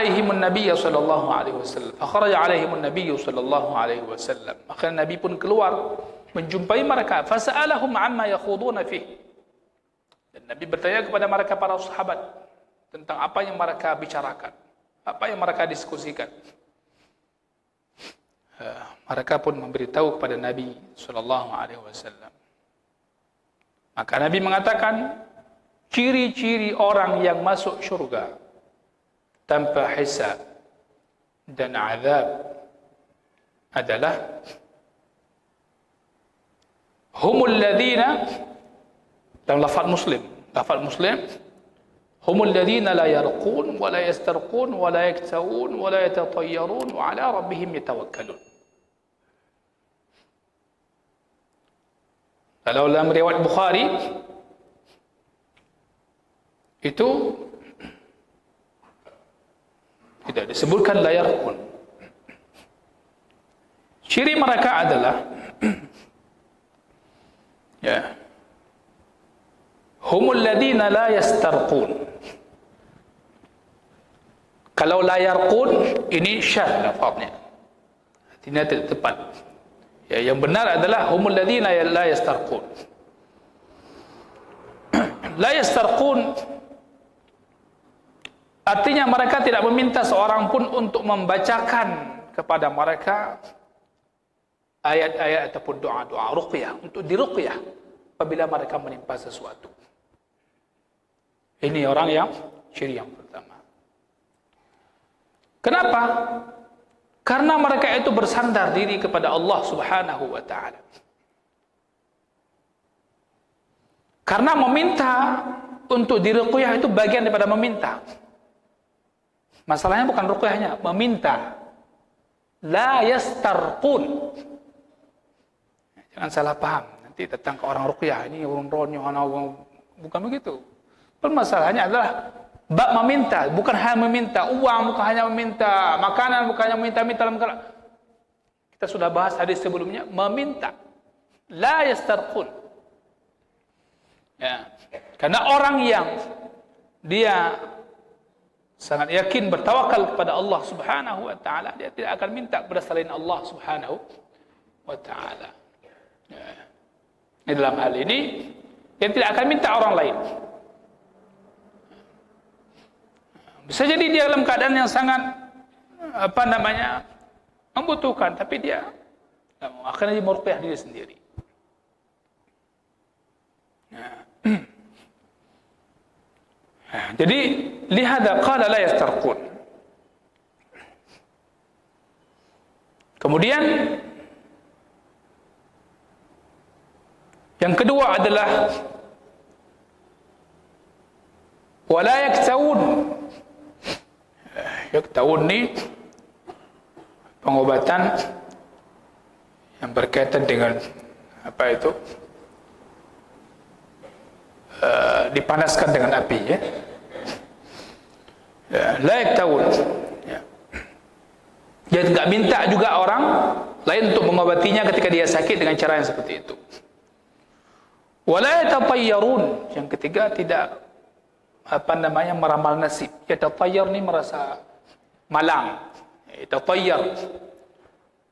alaihim an-nabiy sallallahu alaihi wasallam. Fakharaja alaihim an-nabiy sallallahu alaihi wasallam. Maka Nabi pun keluar menjumpai mereka. Fasa'alahum amma yakhuduna fihi. Dan Nabi bertanya kepada mereka para sahabat tentang apa yang mereka bicarakan, apa yang mereka diskusikan. Mereka pun memberitahu kepada Nabi sallallahu alaihi wasallam. Maka Nabi mengatakan, ciri-ciri orang yang masuk syurga tanpa hisab dan azab adalah humul ladzina, dalam lafaz Muslim, humul ladzina la yarqun wa la yastarqun wa la yaktawun wa la yatatayyarun wa ala rabbihim yatawakkalun. Kalau dalam riwayat Bukhari itu tidak disebutkan la yarqun. Ciri mereka adalah ya, humul ladzina la yastarqun. Kalau la yarqun ini syadz lafaznya, artinya tidak tepat. Ya, yang benar adalah humul ladzina la yastarqun. La yastarqun artinya mereka tidak meminta seorang pun untuk membacakan kepada mereka ayat-ayat ataupun doa-doa ruqyah, untuk diruqyah apabila mereka menimpa sesuatu. Ini orang yang ciri yang pertama. Kenapa? Karena mereka itu bersandar diri kepada Allah Subhanahu wa taala. Karena meminta untuk diruqyah itu bagian daripada meminta. Masalahnya bukan ruqyahnya, meminta. La yastarqun. Jangan salah paham. Nanti datang ke orang ruqyah, ini orang ronyo, bukan begitu. Permasalahannya adalah bab meminta, bukan hanya meminta uang, bukan hanya meminta makanan, bukan hanya meminta dalam. Kita sudah bahas hadis sebelumnya, meminta. La yastarqun. Ya. Karena orang yang dia sangat yakin bertawakal kepada Allah Subhanahu wa taala, dia tidak akan minta kepada selain Allah Subhanahu wa taala. Ya. Dalam hal ini dia tidak akan minta orang lain. Bisa jadi dia dalam keadaan yang sangat membutuhkan, tapi dia akan dia meruqyah diri sendiri. Jadi lihada qala la yastarqun. Kemudian yang kedua adalah wala yaktawun. Yaktawun ni pengobatan yang berkaitan dengan apa itu? Dipanaskan dengan api, ya. La yaktawun. Ya. Dia tidak minta juga orang lain untuk mengobatinya ketika dia sakit dengan cara yang seperti itu. Wala yatatayyarun. Yang ketiga, tidak meramal nasib. Yatatayyar ni merasa malang. Yatatayyar.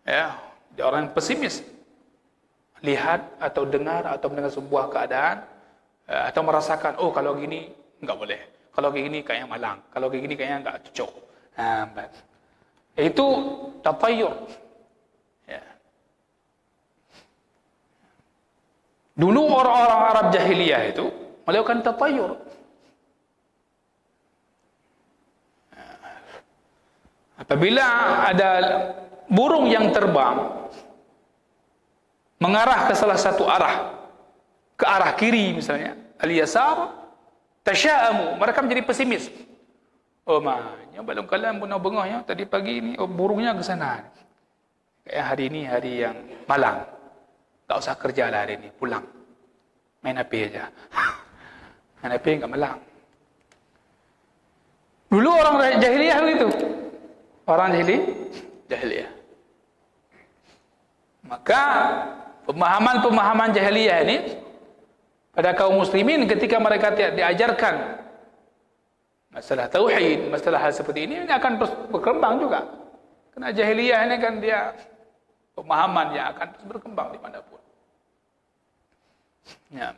Ya, dia orang yang pesimis. Lihat atau dengar sebuah keadaan atau merasakan, oh kalau gini enggak boleh. Kalau kayak gini kayaknya malang. Kalau kayak gini kayaknya enggak cocok. Itu tatayyur. Ya. Dulu orang-orang Arab jahiliyah itu melakukan tatayyur. Apabila ada burung yang terbang mengarah ke salah satu arah, ke arah kiri misalnya, al-yasar, tasya'amu, mereka menjadi pesimis. Oh maknya balong kalam punau bengahnya tadi pagi ini, oh burungnya ke sana. Kayak hari ini hari yang malang. Tak usah kerja lah hari ini, pulang. Main HP aja. Main HP enggak malang. Dulu orang jahiliyah begitu. Orang jahiliyah. Maka pemahaman jahiliyah ini pada kaum muslimin ketika mereka tidak diajarkan Masalah tauhid, masalah hal seperti ini akan terus berkembang juga. Karena jahiliyah ini kan dia pemahaman yang akan terus berkembang dimanapun. Ya.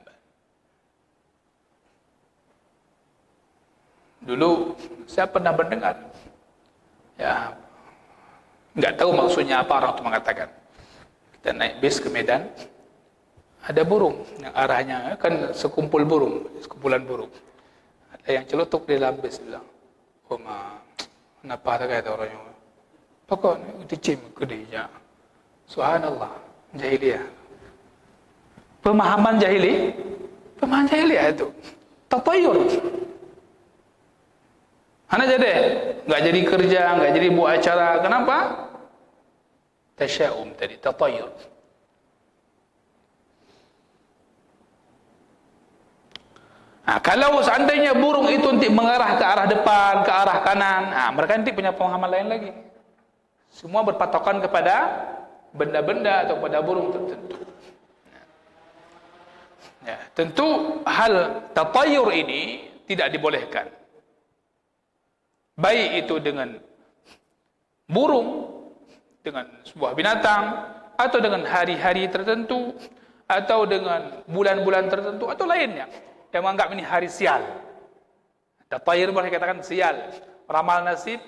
Dulu saya pernah mendengar, ya, nggak tahu maksudnya apa orang itu mengatakan. Kita naik bis ke Medan, ada burung yang arahnya kan sekumpulan burung. Ada yang celutuk di dalam bis, bilang, "Oh kenapa tak kata orangnya? Pokok dicim gedenya." Subhanallah, jahiliyah. Pemahaman jahiliyah itu tatayur. Hana jadi, nggak jadi kerja, nggak jadi buat acara. Kenapa? Tasya'um tadi, tatayur. Nah, kalau seandainya burung itu nanti mengarah ke arah depan, ke arah kanan, mereka nanti punya pemahaman lain lagi. Semua berpatokan kepada benda-benda atau pada burung tertentu. Ya, tentu hal tatayur ini tidak dibolehkan. Baik itu dengan burung, dengan sebuah binatang, atau dengan hari-hari tertentu, atau dengan bulan-bulan tertentu, atau lainnya yang menganggap ini hari sial. Tatayur boleh katakan sial, ramal nasib,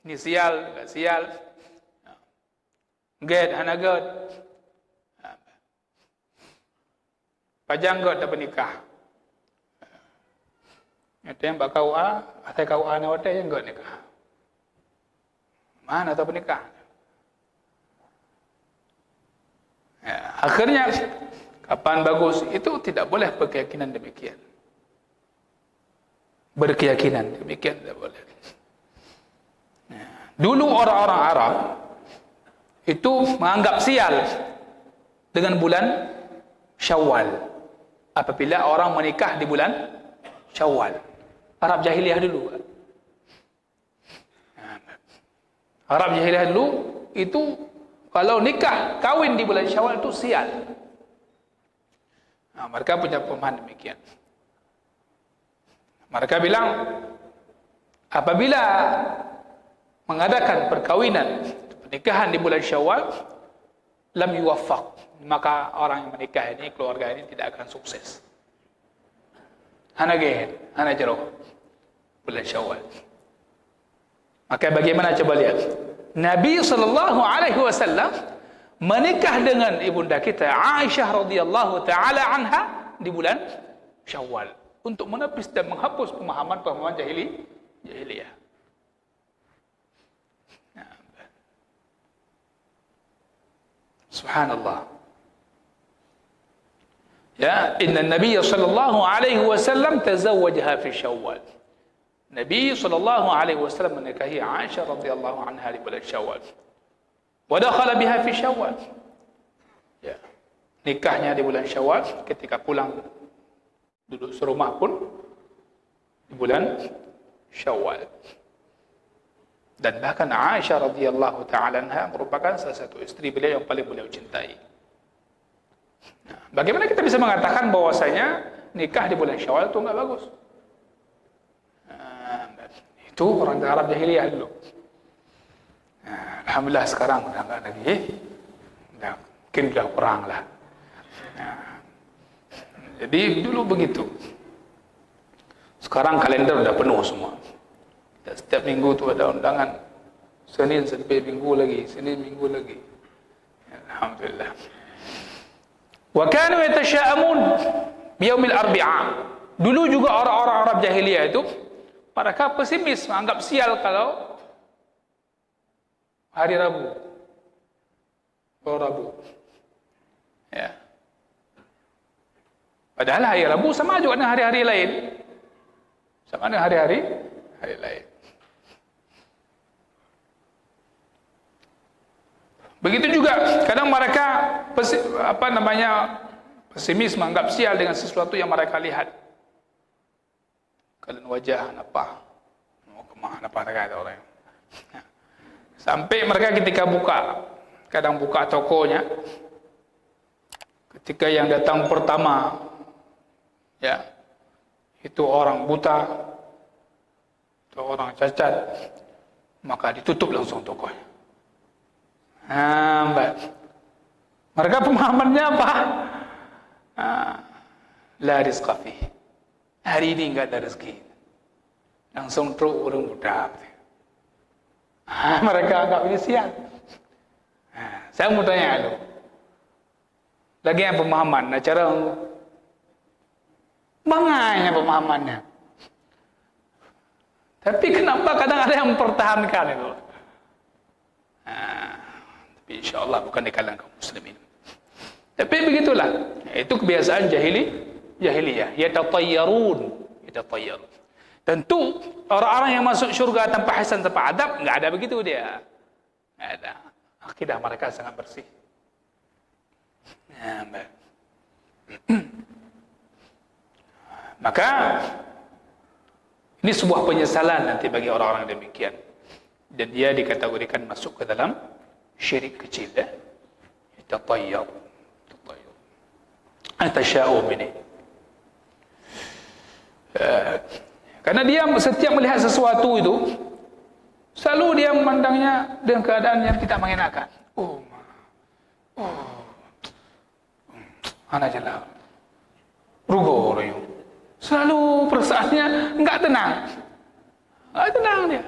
ini sial, enggak sial, ged, hana ged, pajang ged tak bernikah. Ada yang bakau atau kau ana wate yang enggak nikah. Mana tak bernikah? Ya, akhirnya kapan bagus itu tidak boleh berkeyakinan demikian. Berkeyakinan demikian tidak boleh. Ya. Dulu orang-orang Arab itu menganggap sial dengan bulan Syawal. Apabila orang menikah di bulan Syawal. Arab jahiliyah dulu. Arab jahiliyah dulu itu kalau nikah, kawin di bulan Syawal itu sial. Mereka punya pemahaman demikian. Mereka bilang, apabila mengadakan perkawinan, pernikahan di bulan Syawal, lam yuwaffaq, maka orang yang menikah ini, keluarga ini tidak akan sukses. Hana gehen, hana jero, bulan Syawal. Maka bagaimana coba lihat? Nabi SAW menikah dengan ibunda kita Aisyah radhiyallahu taala anha di bulan Syawal untuk menepis dan menghapus pemahaman jahiliyah. Subhanallah. Ya, inna Nabi sallallahu alaihi wasallam tazawwajaha fi Syawal. Nabi sallallahu alaihi wasallam menikahi Aisyah radhiyallahu anha di bulan Syawal. Wa dakhala biha fi Syawal. Ya. Nikahnya di bulan Syawal, ketika pulang duduk serumah pun di bulan Syawal. Dan bahkan Aisyah radhiyallahu taala anha merupakan salah satu istri beliau yang paling beliau cintai. Nah, bagaimana kita bisa mengatakan bahwasanya nikah di bulan Syawal itu enggak bagus? Itu orang Arab jahiliyah dulu. Alhamdulillah sekarang udah enggak lagi. Mungkin sudah kurang lah. Jadi dulu begitu. Sekarang kalender udah penuh semua. Setiap minggu tu ada undangan. Senin sampai minggu lagi, Senin minggu lagi. Alhamdulillah. Wa kanu yatasha'amun biyaumil arbi'a. Dulu juga orang-orang Arab jahiliyah itu mereka pesimis, menganggap sial kalau hari Rabu. Oh, Rabu. Ya. Padahal hari Rabu sama juga dengan hari-hari lain. Sama dengan hari-hari lain. Begitu juga kadang mereka pesimis menganggap sial dengan sesuatu yang mereka lihat. Kalian wajah apa? Mau kemana apa kata orang. Sampai mereka ketika kadang buka tokonya, ketika yang datang pertama, ya, itu orang buta, atau orang cacat, maka ditutup langsung tokonya. Mereka pemahamannya apa? La rizqa fihi. Hari ini enggak ada rezeki. Langsung terus orang muda. Mereka anggap ini sial. Saya mau tanya lu. Lagi yang pemahaman, cara bangainya pemahamannya. Tapi kenapa kadang ada yang mempertahankan itu? Tapi insyaAllah bukan di kalangan kaum muslimin. Tapi begitulah. Itu kebiasaan jahiliyah. Yatatayyarun. Tentu orang-orang yang masuk syurga tanpa hisab, tanpa adab, enggak ada begitu dia. Enggak ada. Akidah mereka sangat bersih. Maka ini sebuah penyesalan nanti bagi orang-orang demikian, dan dia dikategorikan masuk ke dalam syirik kecil. Tatayyur, atasya'um ini. Karena dia setiap melihat sesuatu itu selalu dia memandangnya dengan keadaan yang tidak mengenakan. Anak jelas rugo orang. Selalu perasaannya enggak tenang. Enggak tenang dia.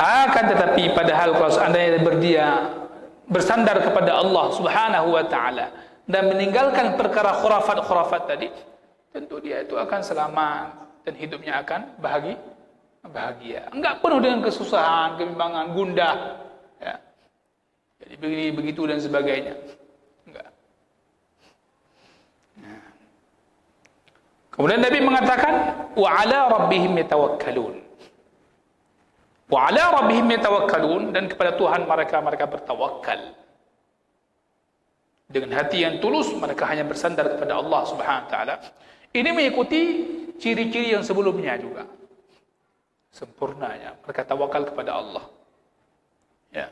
Akan tetapi padahal kalau seandainya dia bersandar kepada Allah Subhanahu wa taala dan meninggalkan perkara khurafat-khurafat tadi, tentu dia itu akan selamat dan hidupnya akan bahagia. Enggak penuh dengan kesusahan, kebimbangan, gundah, ya. Jadi begini begitu dan sebagainya. Enggak. Nah. Kemudian Nabi mengatakan wa 'ala rabbihim yatawakkalun. Wa 'ala rabbihim yatawakkalun, dan kepada Tuhan mereka bertawakal. Dengan hati yang tulus mereka hanya bersandar kepada Allah Subhanahu wa taala. Ini mengikuti ciri-ciri yang sebelumnya juga. Sempurnanya mereka tawakal kepada Allah. Ya.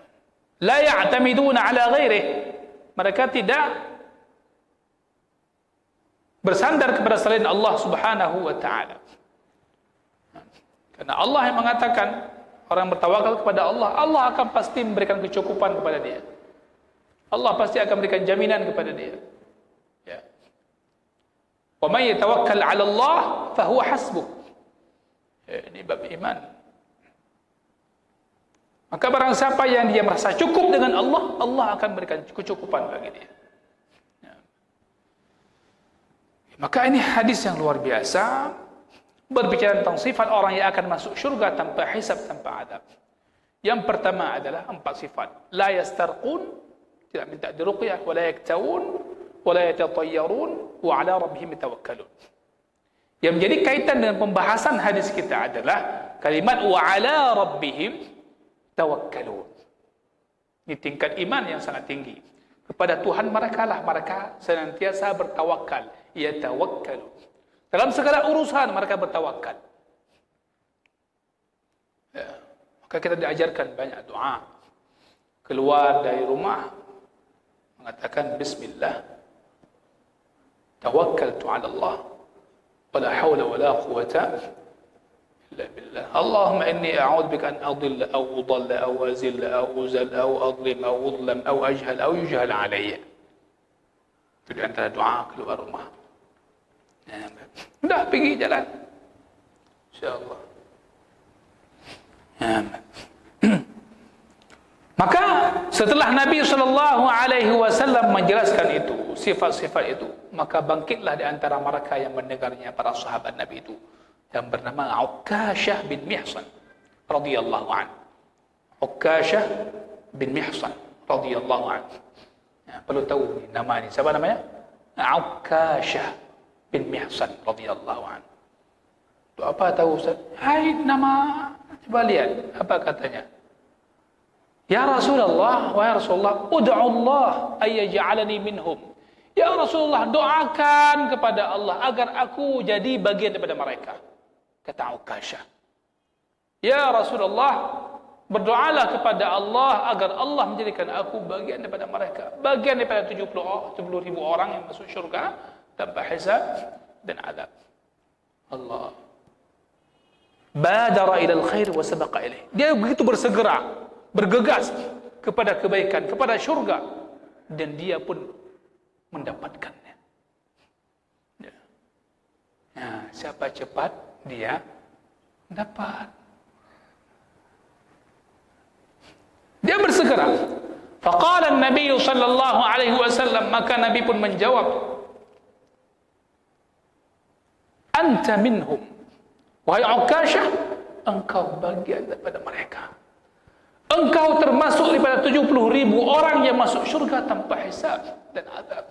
La ya'tamiduna 'ala ghairihi. Mereka tidak bersandar kepada selain Allah Subhanahu wa taala. Karena Allah yang mengatakan orang bertawakal kepada Allah, Allah akan pasti memberikan kecukupan kepada dia. Allah pasti akan memberikan jaminan kepada dia. Ya. Wa may yatawakkal 'ala Allah fa huwa hasbuh. Ini bab iman. Maka barang siapa yang dia merasa cukup dengan Allah, Allah akan berikan kecukupan bagi dia. Ya. Maka ini hadis yang luar biasa, berbicara tentang sifat orang yang akan masuk syurga tanpa hisab, tanpa adab. Yang pertama adalah 4 sifat. La yastarqun, tidak minta diruqyah, wala yaktawun, wala yatatayyarun, wa 'ala rabbihim yatawakkalun. Yang menjadi kaitan dengan pembahasan hadis kita adalah kalimat wa 'ala rabbihim tawakkalun. Ini tingkat iman yang sangat tinggi. Kepada Tuhan mereka lah mereka senantiasa bertawakal, yatawakkalun. Dalam segala urusan mereka bertawakal. Ya. Maka kita diajarkan banyak doa. Keluar dari rumah mengatakan bismillah, tawakkaltu 'ala Allah, wala haula wala quwwata illa billah. Allahumma inni a'udzubika an adilla aw udalla aw azilla aw uzal aw adlim aw udlam aw ajhal aw yujhal alayya. Itu di antara doa keluar rumah. Sudah pergi jalan, insyaallah. Maka setelah Nabi SAW menjelaskan itu, sifat-sifat itu, maka bangkitlah di antara mereka yang mendengarnya para sahabat Nabi itu, yang bernama Uqashah bin Mihsan radhiyallahu anhu. Uqashah bin Mihsan radhiyallahu anhu. Ya, perlu tahu nama ini. Siapa namanya? Uqashah bin Mihsan radhiyallahu anhu. Itu apa tahu Ustaz? Hai, nama, coba lihat apa katanya. Ya Rasulullah, wahai Rasulullah, ud'u Allah ay yaj'alani minhum. Ya Rasulullah, doakan kepada Allah agar aku jadi bagian daripada mereka. Kata Uqashah. Ya Rasulullah, berdoalah kepada Allah agar Allah menjadikan aku bagian daripada mereka. Bagian daripada 70 ribu orang yang masuk syurga tanpa hisab dan azab. Allah. Badara ilal khair wa sabaqa ilaih. Dia begitu bersegera, bergegas kepada kebaikan, kepada syurga, dan dia pun mendapatkannya. Ya. Nah, siapa cepat dia dapat. Dia bersegera. Faqala an-nabiy sallallahu alaihi wasallam, maka Nabi pun menjawab, anta minhum. Wahai Uqashah, engkau bagian daripada mereka. Engkau termasuk daripada 70.000 orang yang masuk syurga tanpa hisab dan azab.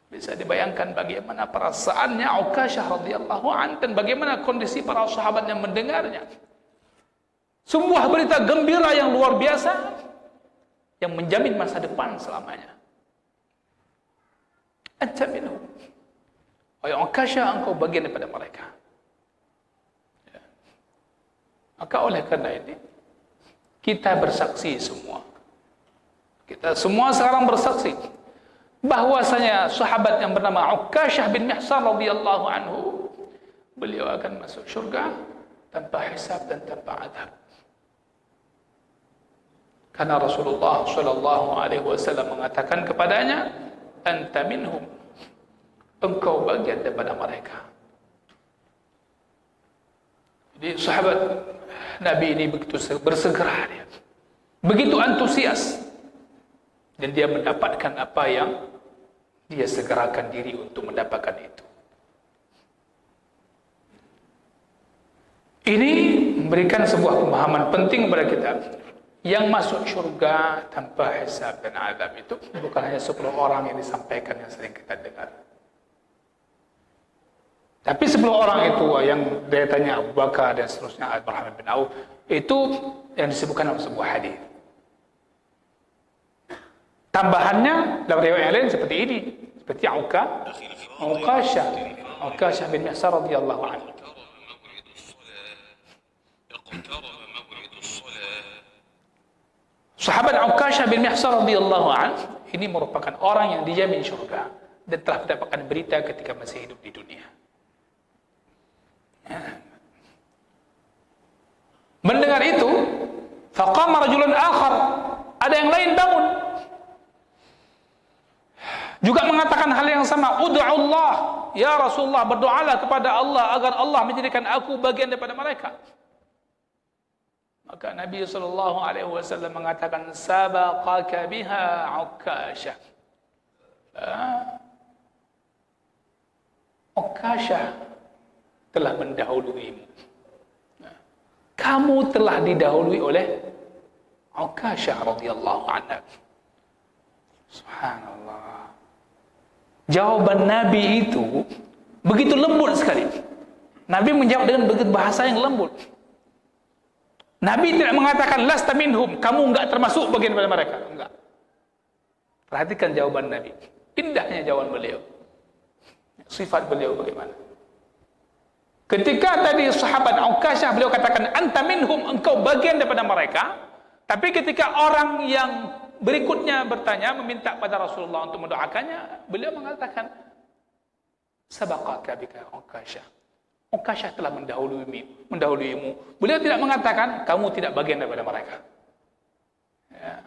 Bisa dibayangkan bagaimana perasaannya Uqashah radhiyallahu an dan bagaimana kondisi para sahabat yang mendengarnya. Sebuah berita gembira yang luar biasa yang menjamin masa depan selamanya. Anta minhum. Wahai Uqashah, engkau bagian daripada mereka. Maka oleh karena ini kita bersaksi semua. Kita semua sekarang bersaksi bahwasanya sahabat yang bernama Uqashah bin Mihsan radhiyallahu anhu, beliau akan masuk syurga tanpa hisab dan tanpa azab. Karena Rasulullah sallallahu alaihi wasallam mengatakan kepadanya, anta minhum. Engkau bagian daripada mereka. Jadi sahabat Nabi ini begitu bersegera dia. Begitu antusias. Dan dia mendapatkan apa yang dia segerakan diri untuk mendapatkan itu. Ini memberikan sebuah pemahaman penting kepada kita. Yang masuk syurga tanpa hisab dan azab itu bukan hanya 10 orang yang disampaikan yang sering kita dengar. Tapi 10 orang itu yang dia tanya Abu Bakar dan seterusnya, Abdurrahman bin Auf, itu yang disebutkan dalam sebuah hadis. Tambahannya dalam riwayat yang lain seperti ini, seperti Uqashah bin Mihsan radhiyallahu anhu. Sahabat Uqashah bin Mihsan radhiyallahu anhu ini merupakan orang yang dijamin syurga dan telah mendapatkan berita ketika masih hidup di dunia. Mendengar itu, faqama rajulun akhar, ada yang lain bangun, juga mengatakan hal yang sama, ud'u Allah, ya Rasulullah, berdoalah kepada Allah agar Allah menjadikan aku bagian daripada mereka. Maka Nabi sallallahu alaihi wasallam mengatakan, sabaqaka biha Uqashah. Uqashah telah mendahuluimu. Kamu telah didahului oleh Uqashah radhiyallahu anhu. Subhanallah. Jawaban Nabi itu begitu lembut sekali. Nabi menjawab dengan begitu bahasa yang lembut. Nabi tidak mengatakan lasta minhum, kamu enggak termasuk bagian daripada mereka. Enggak. Perhatikan jawaban Nabi. Indahnya jawaban beliau. Sifat beliau bagaimana? Ketika tadi sahabat Uqashah beliau katakan anta minhum, engkau bagian daripada mereka. Tapi ketika orang yang berikutnya bertanya, meminta pada Rasulullah untuk mendoakannya, beliau mengatakan sabaqaka bika Uqashah. Uqashah telah mendahuluimu. Beliau tidak mengatakan kamu tidak bagian daripada mereka. Ya.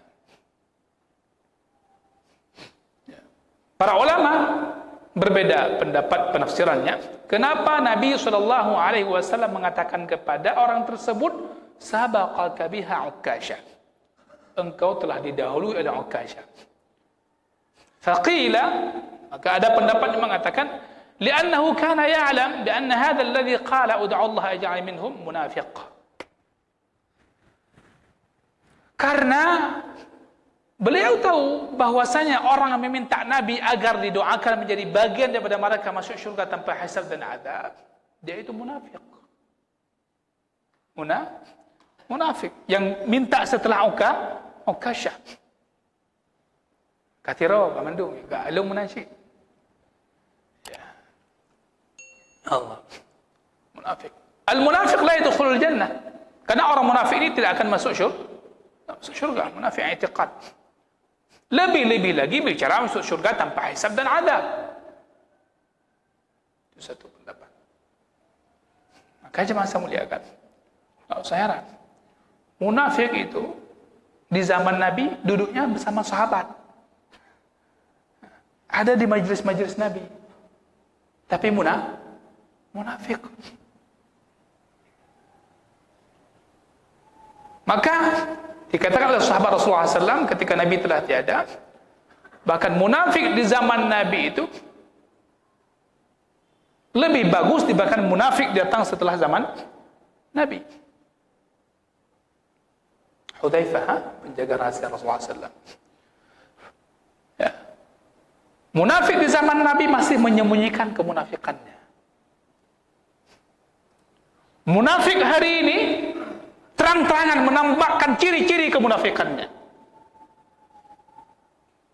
Ya. Para ulama berbeda pendapat penafsirannya. Kenapa Nabi SAW mengatakan kepada orang tersebut sabaqaka biha Uqashah, engkau telah didahului oleh Uqashah. Faqila, maka ada pendapat yang mengatakan li'annahu kana ya'lam bi anna hadha alladhi qala ud'u Allah aj'al minhum munafiq. Karena beliau tahu bahwasanya orang yang meminta Nabi agar didoakan menjadi bagian daripada mereka masuk syurga tanpa hisab dan adab, dia itu munafik. Munafik yang minta setelah Uqashah. Katiro pamandu, enggak alung munafik. Ya. Allah. Munafik. Al-munafiq la yadkhulul jannah. Karena orang munafik ini tidak akan masuk syurga. Munafik i'tiqad. Lebih-lebih lagi bicara masuk syurga tanpa hisab dan adab. satu pendapat. Maka jemaah saya muliakan, tak usah heran. Munafik itu di zaman Nabi duduknya bersama sahabat. Ada di majelis-majelis Nabi. Tapi munafik. Maka dikatakan oleh sahabat Rasulullah SAW ketika Nabi telah tiada, bahkan munafik di zaman Nabi itu lebih bagus dibandingkan munafik datang setelah zaman Nabi. Hudzaifah, penjaga rahasia Rasulullah SAW. Ya. Munafik di zaman Nabi masih menyembunyikan kemunafikannya. Munafik hari ini terang-terangan menampakkan ciri-ciri kemunafikannya.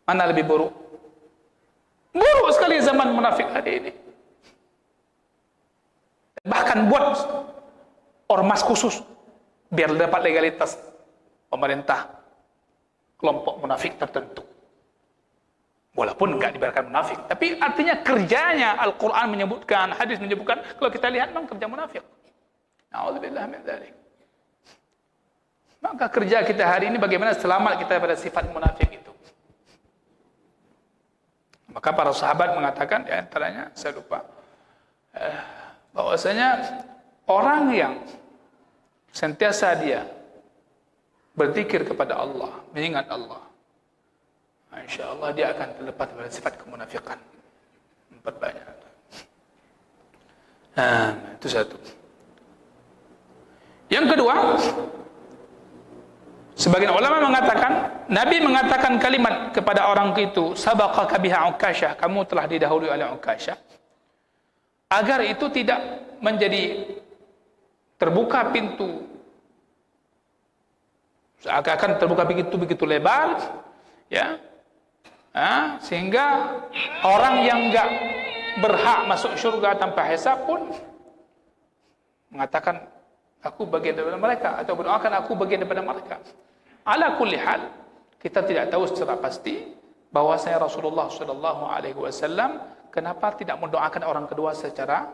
Mana lebih buruk? Buruk sekali zaman munafik hari ini. Bahkan buat ormas khusus biar dapat legalitas pemerintah kelompok munafik tertentu. Walaupun enggak dibiarkan munafik, tapi artinya kerjanya Al-Quran menyebutkan, hadis menyebutkan, kalau kita lihat memang kerja munafik. Na'udzubillah min dzalik. Maka kerja kita hari ini bagaimana selamat kita pada sifat munafik itu. Maka para sahabat mengatakan, di antaranya saya lupa, bahwasanya orang yang sentiasa dia berzikir kepada Allah, mengingat Allah, insya-Allah dia akan terlepas dari sifat kemunafikan. Memperbanyak. Itu satu. Yang kedua, sebagian ulama mengatakan, Nabi mengatakan kalimat kepada orang itu, sabaqaka biha Ukasyah, kamu telah didahului oleh Ukasyah, agar itu tidak menjadi terbuka pintu, seakan-akan terbuka begitu lebar, ya, sehingga orang yang enggak berhak masuk syurga tanpa hisab pun mengatakan aku bagian daripada mereka, atau berdoakan aku bagian daripada mereka. Ala kulli hal, kita tidak tahu secara pasti bahwasanya Rasulullah SAW kenapa tidak mendoakan orang kedua secara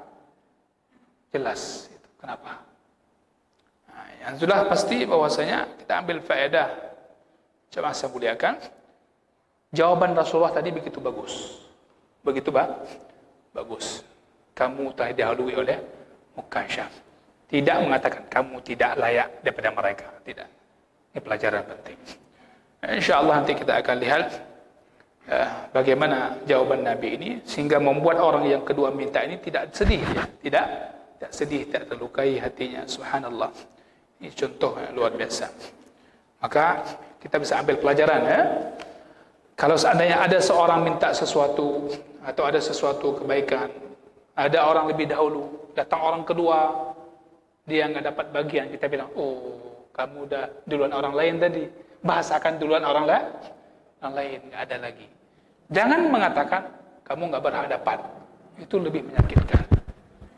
jelas. Kenapa? Yang sudah pasti bahwasanya kita ambil faedah, jemaah saya muliakan, jawaban Rasulullah tadi begitu bagus. Begitu bagus. Kamu telah didahului oleh Ukasyah. Tidak mengatakan kamu tidak layak daripada mereka. Tidak. Ini pelajaran penting. InsyaAllah nanti kita akan lihat bagaimana jawaban Nabi ini sehingga membuat orang yang kedua minta ini tidak sedih, ya. Tidak sedih, tidak terlukai hatinya. Subhanallah. Ini contoh yang luar biasa. Maka kita bisa ambil pelajaran, ya. Kalau seandainya ada seorang minta sesuatu atau ada sesuatu kebaikan, ada orang lebih dahulu, datang orang kedua, dia nggak dapat bagian, kita bilang, oh kamu udah duluan orang lain tadi, bahasakan duluan orang lain, nggak ada lagi. Jangan mengatakan kamu nggak berhak dapat, itu lebih menyakitkan,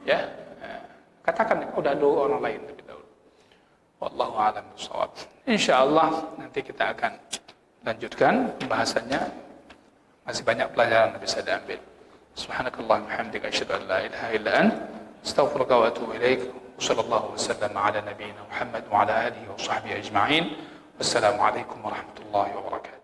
ya. Katakan udah dulu orang lain lebih dahulu. Wallahu a'lam bishawab. Insyaallah nanti kita akan lanjutkan pembahasannya, masih banyak pelajaran yang bisa diambil. Subhanakallahumma hamdika asyhadu an la ilaha illa anta astaghfiruka wa atubu ilaik. Wassallallahu wasallam ala nabiyyina Muhammad wa ala alihi wa sahbihi ajma'in. Wassalamu alaikum warahmatullahi wabarakatuh.